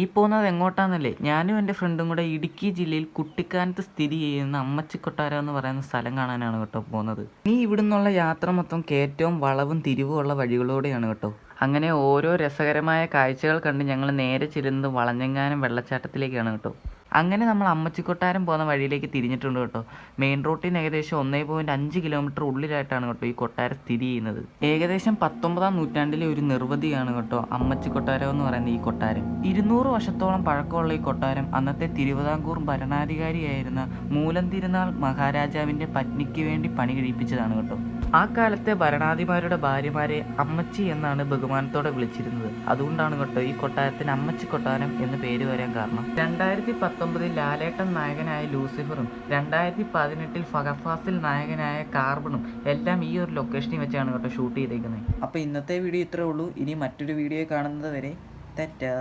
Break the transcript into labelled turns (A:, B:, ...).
A: ഈ പോകുന്നത് എങ്ങോട്ടാന്നല്ലേ? ഞാനും എൻ്റെ ഫ്രണ്ടും കൂടെ ഇടുക്കി ജില്ലയിൽ കുട്ടിക്കാനത്ത് സ്ഥിതി ചെയ്യുന്ന അമ്മച്ചിക്കൊട്ടാരം എന്ന് പറയുന്ന സ്ഥലം കാണാനാണ് കേട്ടോ പോകുന്നത്. ഇനി ഇവിടുന്നുള്ള യാത്ര മൊത്തം കയറ്റവും വളവും തിരിവും ഉള്ള വഴികളൂടെയാണ് കേട്ടോ. അങ്ങനെ ഓരോ രസകരമായ കാഴ്ചകൾ കണ്ട് ഞങ്ങൾ നേരെ ചെല്ലുന്നത് വളഞ്ഞെങ്ങാനം വെള്ളച്ചാട്ടത്തിലേക്കാണ് കേട്ടോ. അങ്ങനെ നമ്മൾ അമ്മച്ചിക്കൊട്ടാരം പോകുന്ന വഴിയിലേക്ക് തിരിഞ്ഞിട്ടുണ്ട് കേട്ടോ. മെയിൻ റോഡിൽ നിന്ന് ഏകദേശം 1.5 കിലോമീറ്റർ ഉള്ളിലായിട്ടാണ് കേട്ടോ ഈ കൊട്ടാരം സ്ഥിതി ചെയ്യുന്നത്. ഏകദേശം 19-ാം നൂറ്റാണ്ടിലെ ഒരു നിർവൃതിയാണ് കേട്ടോ അമ്മച്ചിക്കൊട്ടാരം എന്ന് പറയുന്ന ഈ കൊട്ടാരം. 200 വർഷത്തോളം പഴക്കമുള്ള ഈ കൊട്ടാരം അന്നത്തെ തിരുവിതാംകൂർ ഭരണാധികാരിയായിരുന്ന മൂലം തിരുനാൾ മഹാരാജാവിൻ്റെ പത്നിക്ക് വേണ്ടി പണി കഴിപ്പിച്ചതാണ് കേട്ടോ. ആ കാലത്തെ ഭരണാധികാരിയുടെ ഭാര്യമാരെ അമ്മച്ചി എന്നാണ് ബഹുമാനത്തോടെ വിളിച്ചിരുന്നത്. അതുകൊണ്ടാണ് കേട്ടോ ഈ കൊട്ടാരത്തിന് അമ്മച്ചി കൊട്ടാരം എന്ന് പേര് വരാൻ കാരണം. 2019 ലാലേട്ടൻ നായകനായ ലൂസിഫറും 2018 ഫഹദ് ഫാസിൽ നായകനായ കാർബണും എല്ലാം ഈ ഒരു ലൊക്കേഷനിൽ വെച്ചാണ് കേട്ടോ ഷൂട്ട് ചെയ്തേക്കുന്നത്. അപ്പോൾ ഇന്നത്തെ വീഡിയോ ഇത്രേ ഉള്ളൂ. ഇനി മറ്റൊരു വീഡിയോ കാണുന്നത് വരെ ടാറ്റാ.